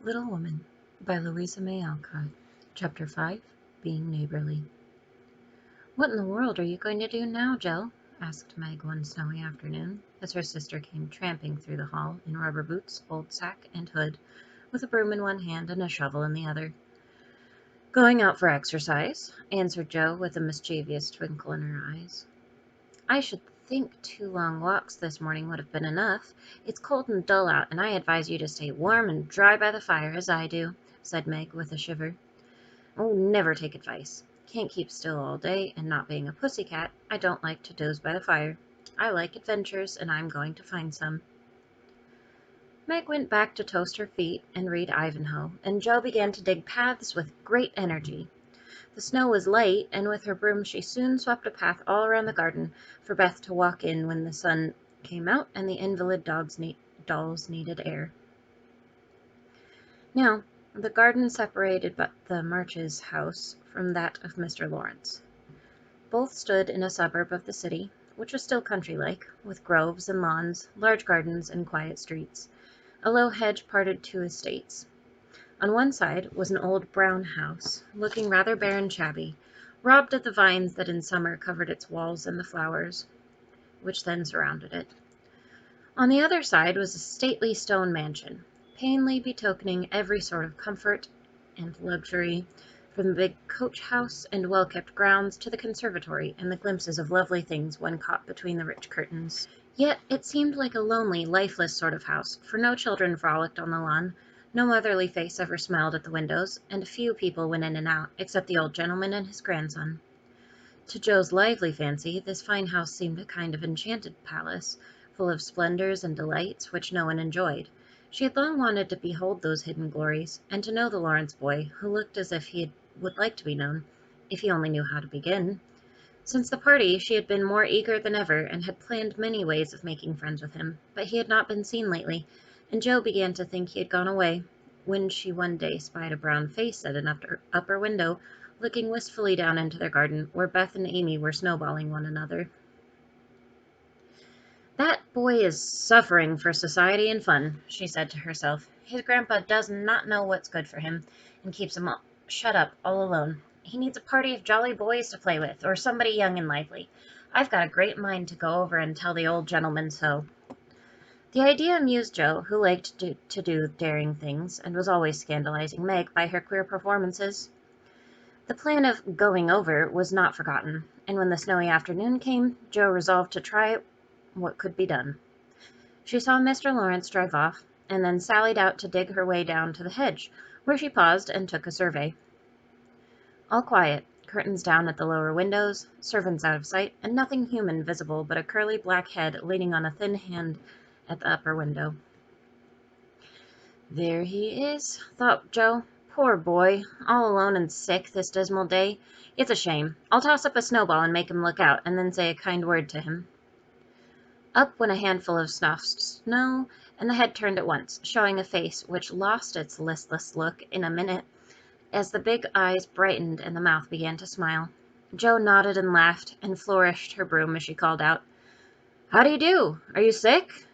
Little Woman by Louisa May Alcott. Chapter 5, Being Neighborly. "What in the world are you going to do now, Jill?" asked Meg one snowy afternoon, as her sister came tramping through the hall in rubber boots, old sack, and hood, with a broom in one hand and a shovel in the other. "Going out for exercise," answered Jo, with a mischievous twinkle in her eyes. "I should think 2 long walks this morning would have been enough. It's cold and dull out, and I advise you to stay warm and dry by the fire, as I do," said Meg, with a shiver. "Oh, never take advice. Can't keep still all day, and not being a pussy cat, I don't like to doze by the fire. I like adventures, and I'm going to find some." Meg went back to toast her feet and read Ivanhoe, and Jo began to dig paths with great energy. The snow was light, and with her broom she soon swept a path all around the garden for Beth to walk in when the sun came out and the invalid dolls needed air. Now, the garden separated the Marches' house from that of Mr. Lawrence. Both stood in a suburb of the city, which was still country-like, with groves and lawns, large gardens, and quiet streets. A low hedge parted 2 estates. On one side was an old brown house, looking rather bare and shabby, robbed of the vines that in summer covered its walls and the flowers which then surrounded it. On the other side was a stately stone mansion, plainly betokening every sort of comfort and luxury, from the big coach-house and well-kept grounds to the conservatory and the glimpses of lovely things one caught between the rich curtains. Yet it seemed like a lonely, lifeless sort of house, for no children frolicked on the lawn, no motherly face ever smiled at the windows, and few people went in and out, except the old gentleman and his grandson. To Jo's lively fancy, this fine house seemed a kind of enchanted palace, full of splendors and delights which no one enjoyed. She had long wanted to behold those hidden glories, and to know the Lawrence boy, who looked as if he would like to be known, if he only knew how to begin. Since the party she had been more eager than ever, and had planned many ways of making friends with him, but he had not been seen lately, and Jo began to think he had gone away, when she one day spied a brown face at an upper window, looking wistfully down into their garden, where Beth and Amy were snowballing one another. "That boy is suffering for society and fun," she said to herself. "His grandpa does not know what's good for him, and keeps him shut up all alone. He needs a party of jolly boys to play with, or somebody young and lively. I've got a great mind to go over and tell the old gentleman so." The idea amused Jo, who liked to do daring things, and was always scandalizing Meg by her queer performances. The plan of "going over" was not forgotten, and when the snowy afternoon came, Jo resolved to try what could be done. She saw Mr. Lawrence drive off, and then sallied out to dig her way down to the hedge, where she paused and took a survey. All quiet, curtains down at the lower windows, servants out of sight, and nothing human visible but a curly black head leaning on a thin hand at the upper window. "There he is," thought Jo. "Poor boy, all alone and sick this dismal day. It's a shame. I'll toss up a snowball and make him look out, and then say a kind word to him." Up went a handful of soft snow, and the head turned at once, showing a face which lost its listless look in a minute, as the big eyes brightened and the mouth began to smile. Jo nodded and laughed, and flourished her broom as she called out, "How do you do? Are you sick?"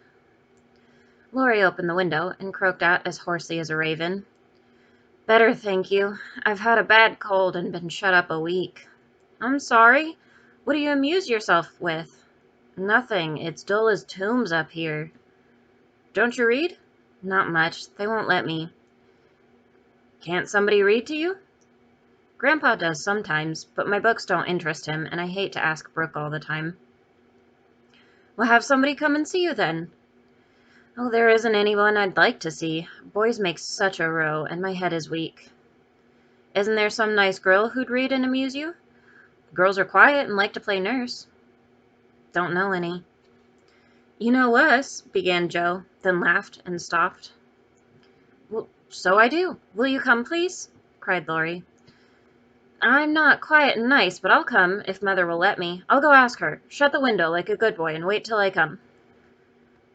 Laurie opened the window, and croaked out as hoarsely as a raven, "Better, thank you. I've had a bad cold and been shut up a week." "I'm sorry. What do you amuse yourself with?" "Nothing. It's dull as tombs up here." "Don't you read?" "Not much. They won't let me." "Can't somebody read to you?" "Grandpa does sometimes, but my books don't interest him, and I hate to ask Brooke all the time." "Well, have somebody come and see you, then." "Oh, there isn't anyone I'd like to see. Boys make such a row, and my head is weak." "Isn't there some nice girl who'd read and amuse you?" "Girls are quiet and like to play nurse." "Don't know any." "You know us," began Jo, then laughed and stopped. "Well, so I do. Will you come, please?" cried Laurie. "I'm not quiet and nice, but I'll come, if Mother will let me. I'll go ask her. Shut the window like a good boy and wait till I come."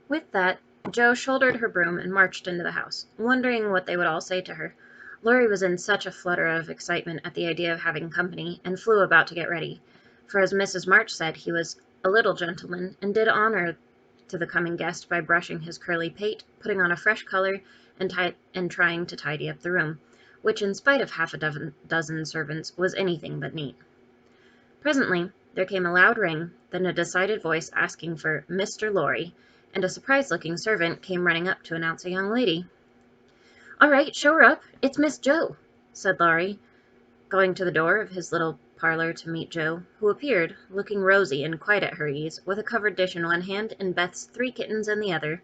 With that, Jo shouldered her broom and marched into the house, wondering what they would all say to her. Laurie was in such a flutter of excitement at the idea of having company, and flew about to get ready, for as Mrs. March said, he was a little gentleman, and did honor to the coming guest by brushing his curly pate, putting on a fresh color, and trying to tidy up the room, which, in spite of half a dozen servants, was anything but neat. Presently, there came a loud ring, then a decided voice asking for Mr. Laurie, and a surprised-looking servant came running up to announce a young lady. "All right, show her up. It's Miss Jo," said Laurie, going to the door of his little parlor to meet Jo, who appeared, looking rosy and quite at her ease, with a covered dish in one hand and Beth's 3 kittens in the other.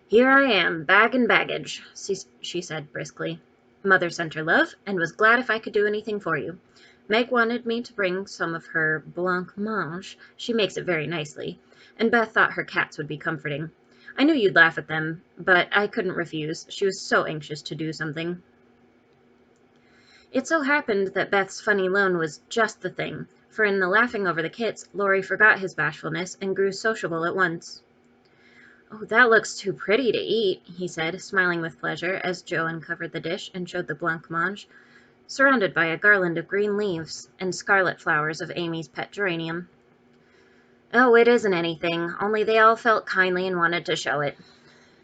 "Here I am, bag and baggage," she said briskly. "Mother sent her love, and was glad if I could do anything for you. Meg wanted me to bring some of her blancmange. She makes it very nicely, and Beth thought her cats would be comforting. I knew you'd laugh at them, but I couldn't refuse. She was so anxious to do something." It so happened that Beth's funny loan was just the thing, for in the laughing over the kits, Laurie forgot his bashfulness and grew sociable at once. "Oh, that looks too pretty to eat," he said, smiling with pleasure as Jo uncovered the dish and showed the blancmange, surrounded by a garland of green leaves and scarlet flowers of Amy's pet geranium. "Oh, it isn't anything, only they all felt kindly and wanted to show it.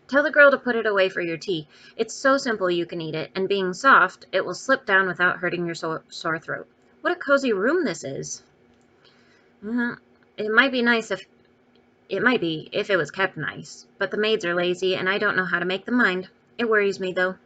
Tell the girl to put it away for your tea. It's so simple you can eat it, and being soft, it will slip down without hurting your sore throat. What a cozy room this is." It might be if it was kept nice, but the maids are lazy, and I don't know how to make them mind. It worries me, though."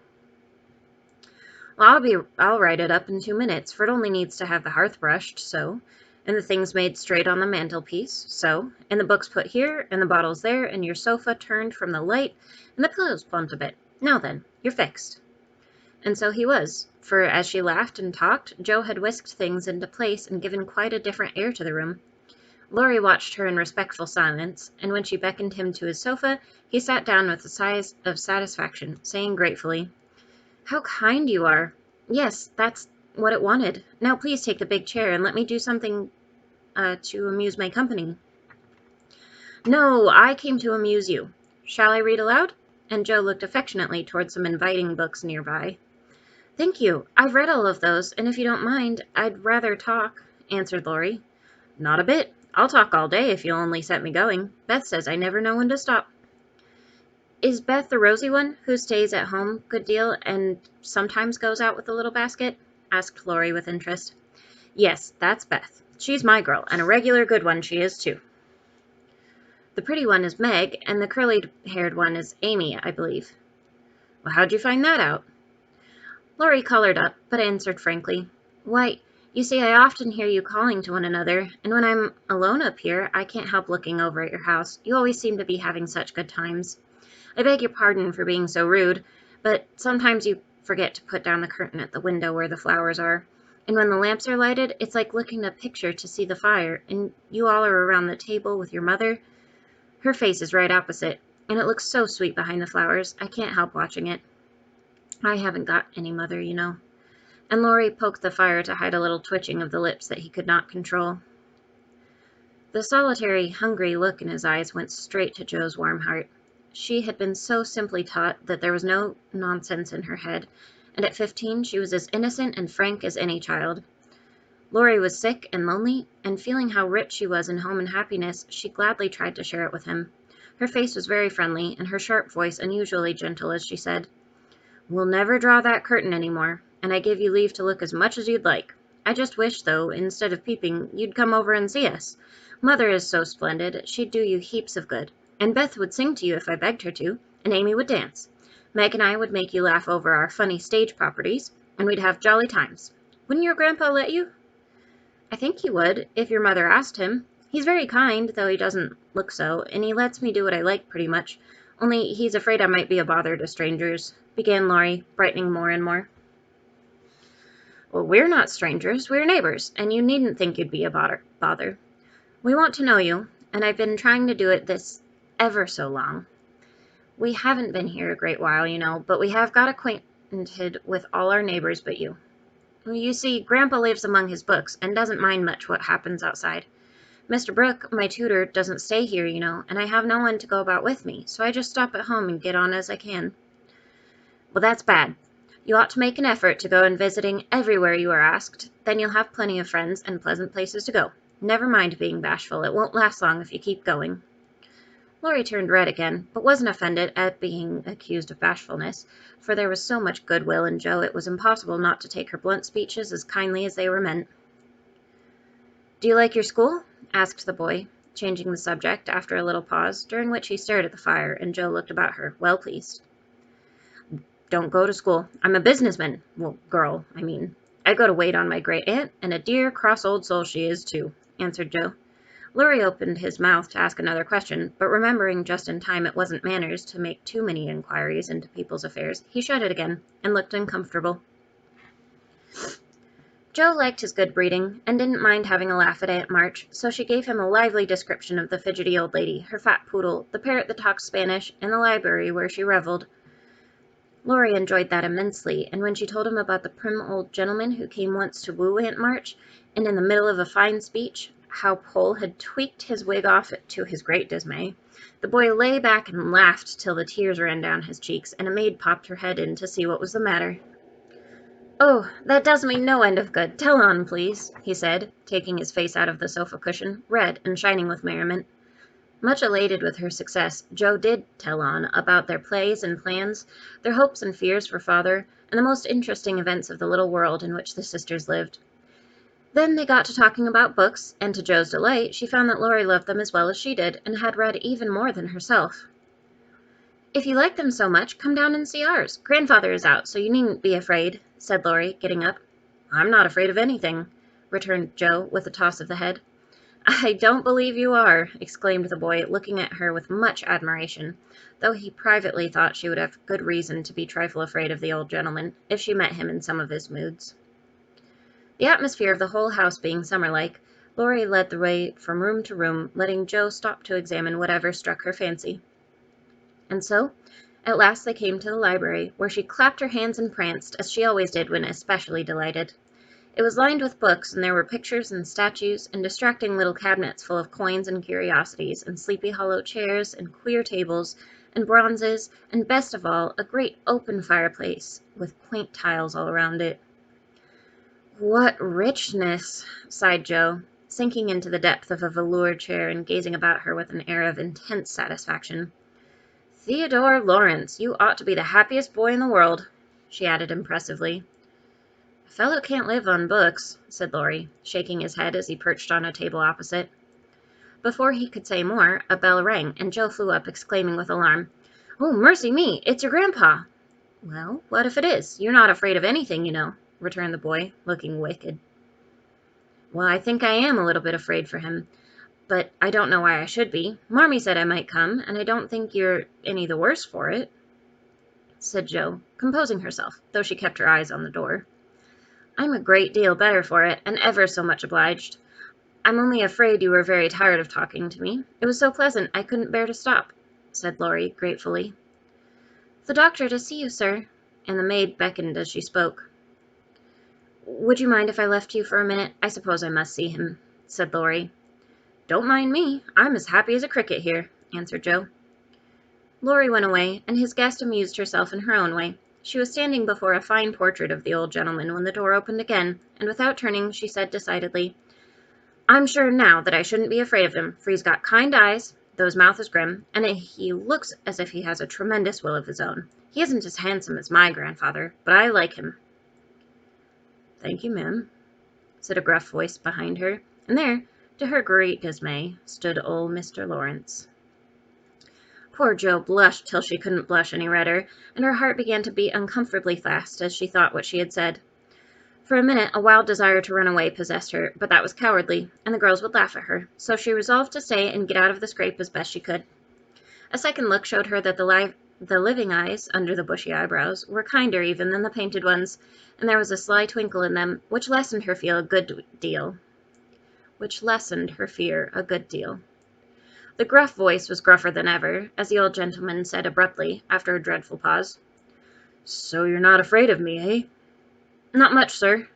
"Well, I'll write it up in 2 minutes, for it only needs to have the hearth brushed, so, and the things made straight on the mantelpiece, so, and the books put here, and the bottles there, and your sofa turned from the light, and the pillows plumped a bit. Now then, you're fixed." And so he was, for as she laughed and talked, Jo had whisked things into place and given quite a different air to the room. Laurie watched her in respectful silence, and when she beckoned him to his sofa, he sat down with a sigh of satisfaction, saying gratefully, "How kind you are. Yes, that's what it wanted. Now please take the big chair and let me do something to amuse my company." "No, I came to amuse you. Shall I read aloud?" And Jo looked affectionately toward some inviting books nearby. "Thank you. I've read all of those, and if you don't mind, I'd rather talk," answered Laurie. "Not a bit. I'll talk all day if you'll only set me going. Beth says I never know when to stop." "Is Beth the rosy one, who stays at home a good deal and sometimes goes out with the little basket?" asked Laurie with interest. "Yes, that's Beth. She's my girl, and a regular good one she is, too." "The pretty one is Meg, and the curly-haired one is Amy, I believe." "Well, how'd you find that out?" Laurie colored up, but answered frankly, "Why, you see, I often hear you calling to one another, and when I'm alone up here, I can't help looking over at your house. You always seem to be having such good times. I beg your pardon for being so rude, but sometimes you forget to put down the curtain at the window where the flowers are, and when the lamps are lighted, it's like looking at a picture to see the fire, and you all are around the table with your mother. Her face is right opposite, and it looks so sweet behind the flowers, I can't help watching it. I haven't got any mother, you know." And Laurie poked the fire to hide a little twitching of the lips that he could not control. The solitary, hungry look in his eyes went straight to Jo's warm heart. She had been so simply taught that there was no nonsense in her head, and at 15 she was as innocent and frank as any child. Laurie was sick and lonely, and feeling how rich she was in home and happiness, she gladly tried to share it with him. Her face was very friendly, and her sharp voice unusually gentle as she said, "We'll never draw that curtain any more, and I give you leave to look as much as you'd like. I just wish, though, instead of peeping, you'd come over and see us. Mother is so splendid, she'd do you heaps of good, and Beth would sing to you if I begged her to, and Amy would dance. Meg and I would make you laugh over our funny stage properties, and we'd have jolly times. Wouldn't your grandpa let you?" "I think he would, if your mother asked him. He's very kind, though he doesn't look so, and he lets me do what I like pretty much, only he's afraid I might be a bother to strangers," began Laurie, brightening more and more. "Well, we're not strangers, we're neighbors, and you needn't think you'd be a bother. We want to know you, and I've been trying to do it this ever so long. We haven't been here a great while, you know, but we have got acquainted with all our neighbors but you. You see, Grandpa lives among his books, and doesn't mind much what happens outside. Mr. Brooke, my tutor, doesn't stay here, you know, and I have no one to go about with me, so I just stop at home and get on as I can." "Well, that's bad. You ought to make an effort to go and visiting everywhere you are asked, then you'll have plenty of friends and pleasant places to go. Never mind being bashful, it won't last long if you keep going." Laurie turned red again, but wasn't offended at being accused of bashfulness, for there was so much goodwill in Jo it was impossible not to take her blunt speeches as kindly as they were meant. "Do you like your school?" asked the boy, changing the subject after a little pause, during which he stared at the fire, and Jo looked about her, well pleased. "Don't go to school. I'm a businessman. Well, girl, I mean. I go to wait on my great aunt, and a dear, cross old soul she is, too," answered Jo. Laurie opened his mouth to ask another question, but remembering just in time it wasn't manners to make too many inquiries into people's affairs, he shut it again, and looked uncomfortable. Jo liked his good breeding, and didn't mind having a laugh at Aunt March, so she gave him a lively description of the fidgety old lady, her fat poodle, the parrot that talked Spanish, and the library where she revelled. Laurie enjoyed that immensely, and when she told him about the prim old gentleman who came once to woo Aunt March, and in the middle of a fine speech, how Pole had tweaked his wig off to his great dismay, the boy lay back and laughed till the tears ran down his cheeks, and a maid popped her head in to see what was the matter. "Oh, that does me no end of good. Tell on, please," he said, taking his face out of the sofa cushion, red and shining with merriment. Much elated with her success, Jo did tell on about their plays and plans, their hopes and fears for father, and the most interesting events of the little world in which the sisters lived. Then they got to talking about books, and to Jo's delight, she found that Laurie loved them as well as she did, and had read even more than herself. "If you like them so much, come down and see ours. Grandfather is out, so you needn't be afraid," said Laurie, getting up. "I'm not afraid of anything," returned Jo, with a toss of the head. "I don't believe you are," exclaimed the boy, looking at her with much admiration, though he privately thought she would have good reason to be a trifle afraid of the old gentleman, if she met him in some of his moods. The atmosphere of the whole house being summer-like, Laurie led the way from room to room, letting Jo stop to examine whatever struck her fancy. And so, at last they came to the library, where she clapped her hands and pranced, as she always did when especially delighted. It was lined with books, and there were pictures and statues, and distracting little cabinets full of coins and curiosities, and sleepy hollow chairs, and queer tables, and bronzes, and best of all, a great open fireplace, with quaint tiles all around it. "What richness!" sighed Jo, sinking into the depth of a velour chair and gazing about her with an air of intense satisfaction. "Theodore Lawrence, you ought to be the happiest boy in the world," she added impressively. "A fellow can't live on books," said Laurie, shaking his head as he perched on a table opposite. Before he could say more, a bell rang, and Jo flew up, exclaiming with alarm, "Oh, mercy me, it's your grandpa!" "Well, what if it is? You're not afraid of anything, you know," returned the boy, looking wicked. "Well, I think I am a little bit afraid for him, but I don't know why I should be. Marmee said I might come, and I don't think you're any the worse for it," said Jo, composing herself, though she kept her eyes on the door. "I'm a great deal better for it, and ever so much obliged. I'm only afraid you were very tired of talking to me. It was so pleasant I couldn't bear to stop," said Laurie, gratefully. "The doctor to see you, sir," and the maid beckoned as she spoke. "Would you mind if I left you for a minute? I suppose I must see him," said Laurie. "Don't mind me. I'm as happy as a cricket here," answered Jo. Laurie went away, and his guest amused herself in her own way. She was standing before a fine portrait of the old gentleman when the door opened again, and without turning she said decidedly, "I'm sure now that I shouldn't be afraid of him, for he's got kind eyes, though his mouth is grim, and he looks as if he has a tremendous will of his own. He isn't as handsome as my grandfather, but I like him." "Thank you, ma'am," said a gruff voice behind her, and there, to her great dismay, stood old Mr. Lawrence. Poor Jo blushed till she couldn't blush any redder, and her heart began to beat uncomfortably fast as she thought what she had said. For a minute a wild desire to run away possessed her, but that was cowardly, and the girls would laugh at her, so she resolved to stay and get out of the scrape as best she could. A second look showed her that the living eyes, under the bushy eyebrows, were kinder even than the painted ones, and there was a sly twinkle in them, which lessened her fear a good deal. The gruff voice was gruffer than ever, as the old gentleman said abruptly, after a dreadful pause, "So you're not afraid of me, eh?" "Not much, sir."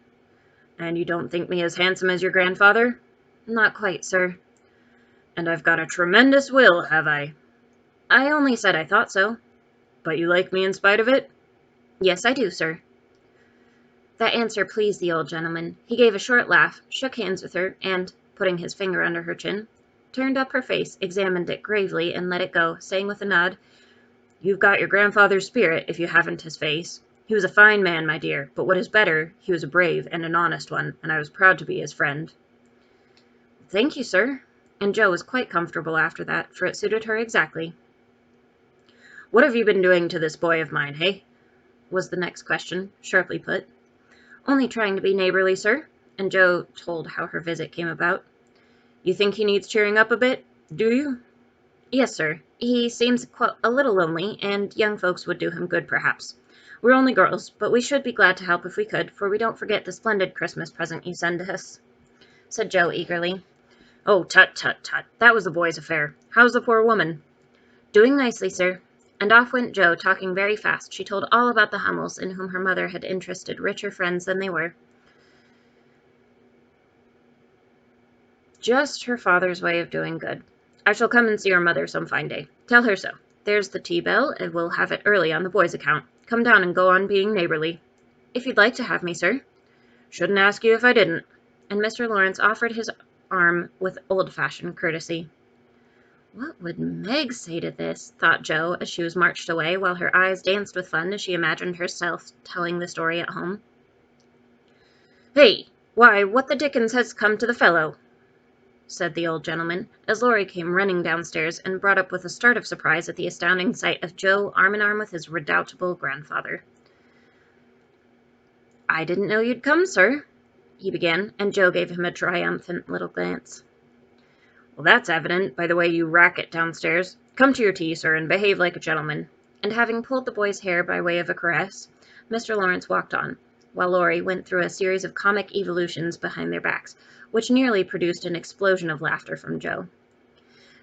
"And you don't think me as handsome as your grandfather?" "Not quite, sir." "And I've got a tremendous will, have I?" "I only said I thought so." "But you like me in spite of it?" "Yes, I do, sir." That answer pleased the old gentleman. He gave a short laugh, shook hands with her, and, putting his finger under her chin, turned up her face, examined it gravely, and let it go, saying with a nod, "You've got your grandfather's spirit, if you haven't his face. He was a fine man, my dear, but what is better, he was a brave and an honest one, and I was proud to be his friend." "Thank you, sir." And Jo was quite comfortable after that, for it suited her exactly. "What have you been doing to this boy of mine, hey?" was the next question, sharply put. "Only trying to be neighborly, sir," and Jo told how her visit came about. "You think he needs cheering up a bit, do you?" "Yes, sir. He seems a little lonely, and young folks would do him good, perhaps. We're only girls, but we should be glad to help if we could, for we don't forget the splendid Christmas present you send us," said Jo eagerly. "Oh, tut, tut, tut. That was the boy's affair. How's the poor woman?" "Doing nicely, sir." And off went Jo, talking very fast. She told all about the Hummels, in whom her mother had interested richer friends than they were. Just her father's way of doing good. "I shall come and see your mother some fine day. Tell her so. There's the tea bell, and we'll have it early on the boy's account. Come down and go on being neighborly." "If you'd like to have me, sir." "Shouldn't ask you if I didn't." And Mr. Lawrence offered his arm with old-fashioned courtesy. What would Meg say to this? Thought Jo as she was marched away, while her eyes danced with fun as she imagined herself telling the story at home. "Hey! Why, what the dickens has come to the fellow?" said the old gentleman, as Laurie came running downstairs and brought up with a start of surprise at the astounding sight of Jo arm in arm with his redoubtable grandfather. "I didn't know you'd come, sir," he began, and Jo gave him a triumphant little glance. "Well, that's evident by the way you racket downstairs. Come to your tea, sir, and behave like a gentleman." And having pulled the boy's hair by way of a caress, Mr. Lawrence walked on, while Laurie went through a series of comic evolutions behind their backs, which nearly produced an explosion of laughter from Jo.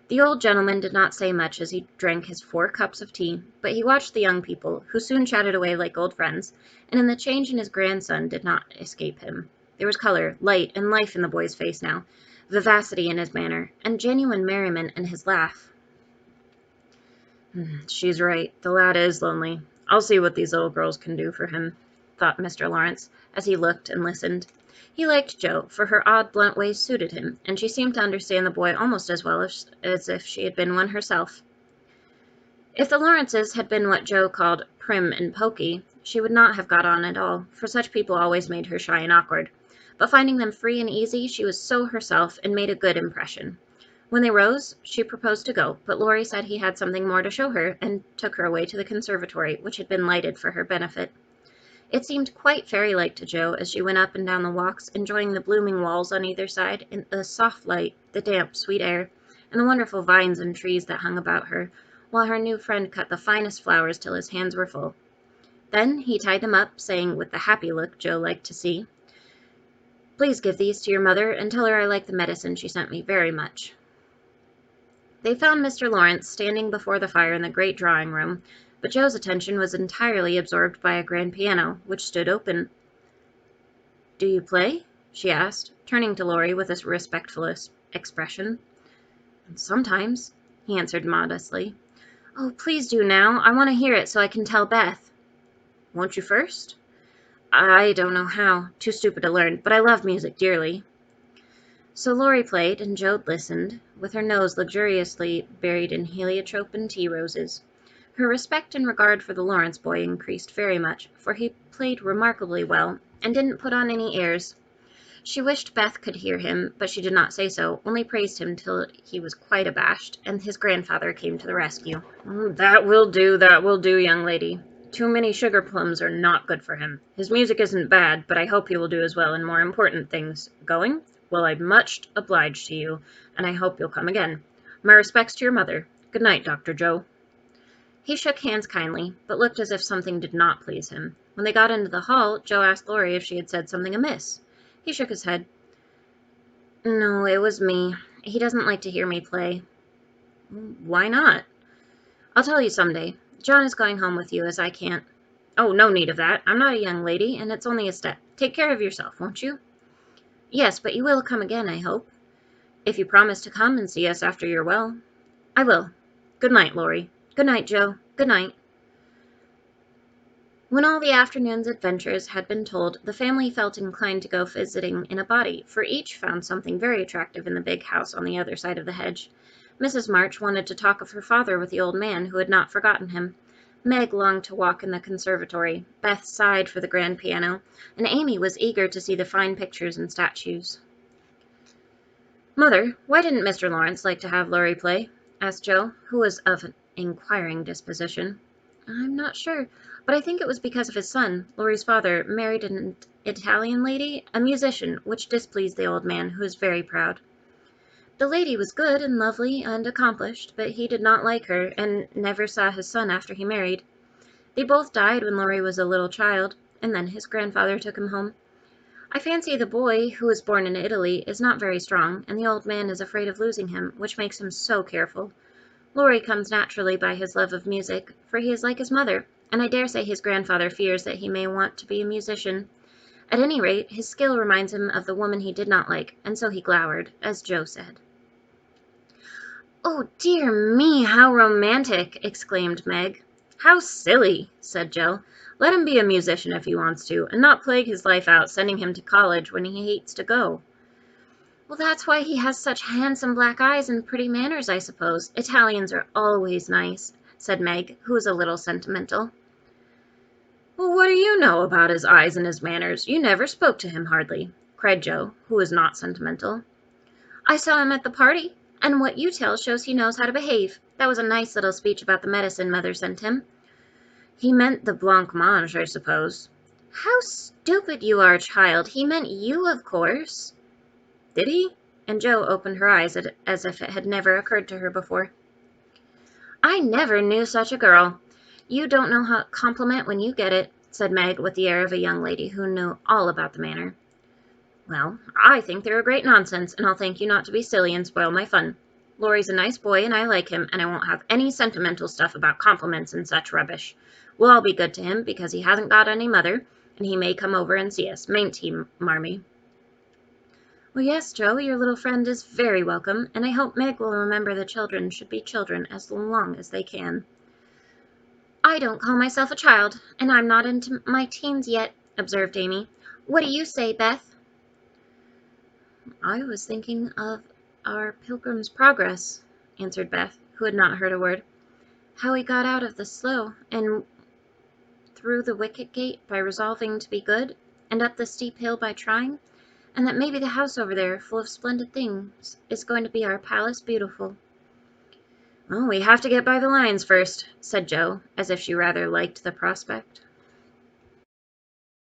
The old gentleman did not say much as he drank his 4 cups of tea, but he watched the young people, who soon chatted away like old friends, and in the change in his grandson did not escape him. There was color, light, and life in the boy's face now, vivacity in his manner, and genuine merriment in his laugh. "She's right. The lad is lonely. I'll see what these little girls can do for him," thought Mr. Lawrence, as he looked and listened. He liked Jo, for her odd, blunt ways suited him, and she seemed to understand the boy almost as well as if she had been one herself. If the Lawrences had been what Jo called prim and poky, she would not have got on at all, for such people always made her shy and awkward. But finding them free and easy, she was so herself and made a good impression. When they rose, she proposed to go, but Laurie said he had something more to show her, and took her away to the conservatory, which had been lighted for her benefit. It seemed quite fairy-like to Jo as she went up and down the walks, enjoying the blooming walls on either side, and the soft light, the damp, sweet air, and the wonderful vines and trees that hung about her, while her new friend cut the finest flowers till his hands were full. Then he tied them up, saying, with the happy look Jo liked to see, "Please give these to your mother, and tell her I like the medicine she sent me very much." They found Mr. Lawrence standing before the fire in the great drawing-room, but Jo's attention was entirely absorbed by a grand piano, which stood open. "Do you play?" she asked, turning to Laurie with a respectful expression. "Sometimes," he answered modestly. "Oh, please do now. I want to hear it so I can tell Beth." "Won't you first?" "I don't know how. Too stupid to learn, but I love music dearly." So Laurie played, and Jo listened, with her nose luxuriously buried in heliotrope and tea roses. Her respect and regard for the Lawrence boy increased very much, for he played remarkably well, and didn't put on any airs. She wished Beth could hear him, but she did not say so, only praised him till he was quite abashed, and his grandfather came to the rescue. That will do, young lady. Too many sugar plums are not good for him. His music isn't bad, but I hope he will do as well in more important things. Going? Well, I'm much obliged to you, and I hope you'll come again. My respects to your mother. Good night, Dr. Jo." He shook hands kindly, but looked as if something did not please him. When they got into the hall, Jo asked Laurie if she had said something amiss. He shook his head. "No, it was me. He doesn't like to hear me play." "Why not?" "I'll tell you some day. John is going home with you, as I can't." "Oh, no need of that. I'm not a young lady, and it's only a step. Take care of yourself, won't you?" "Yes, but you will come again, I hope." "If you promise to come and see us after you're well." "I will. Good night, Laurie." "Good night, Jo. Good night." When all the afternoon's adventures had been told, the family felt inclined to go visiting in a body, for each found something very attractive in the big house on the other side of the hedge. Mrs. March wanted to talk of her father with the old man who had not forgotten him. Meg longed to walk in the conservatory, Beth sighed for the grand piano, and Amy was eager to see the fine pictures and statues. "Mother, why didn't Mr. Lawrence like to have Laurie play?" asked Joe, who was of an inquiring disposition. "I'm not sure, but I think it was because of his son. Laurie's father married an Italian lady, a musician, which displeased the old man, who was very proud. The lady was good and lovely and accomplished, but he did not like her, and never saw his son after he married. They both died when Laurie was a little child, and then his grandfather took him home. I fancy the boy, who was born in Italy, is not very strong, and the old man is afraid of losing him, which makes him so careful. Laurie comes naturally by his love of music, for he is like his mother, and I dare say his grandfather fears that he may want to be a musician. At any rate, his skill reminds him of the woman he did not like, and so he glowered, as Joe said." "Oh, dear me, how romantic!" exclaimed Meg. "How silly!" said Joe. "Let him be a musician if he wants to, and not plague his life out sending him to college when he hates to go." "Well, that's why he has such handsome black eyes and pretty manners, I suppose. Italians are always nice," said Meg, who was a little sentimental. "Well, what do you know about his eyes and his manners? You never spoke to him hardly," cried Joe, who was not sentimental. "I saw him at the party, and what you tell shows he knows how to behave. That was a nice little speech about the medicine Mother sent him." "He meant the blancmange, I suppose." "How stupid you are, child! He meant you, of course." "Did he?" And Joe opened her eyes as if it had never occurred to her before. "I never knew such a girl. You don't know how to compliment when you get it," said Meg, with the air of a young lady who knew all about the manner. "Well, I think they're a great nonsense, and I'll thank you not to be silly and spoil my fun. Laurie's a nice boy, and I like him, and I won't have any sentimental stuff about compliments and such rubbish. We'll all be good to him, because he hasn't got any mother, and he may come over and see us, mayn't he, Marmee?" "Well, yes, Joe, your little friend is very welcome, and I hope Meg will remember that children should be children as long as they can." "I don't call myself a child, and I'm not into my teens yet," observed Amy. "What do you say, Beth?" "I was thinking of our Pilgrim's Progress," answered Beth, who had not heard a word. "How he got out of the slough, and through the wicket gate by resolving to be good, and up the steep hill by trying, and that maybe the house over there, full of splendid things, is going to be our Palace Beautiful." "Well, we have to get by the lions first," said Joe, as if she rather liked the prospect.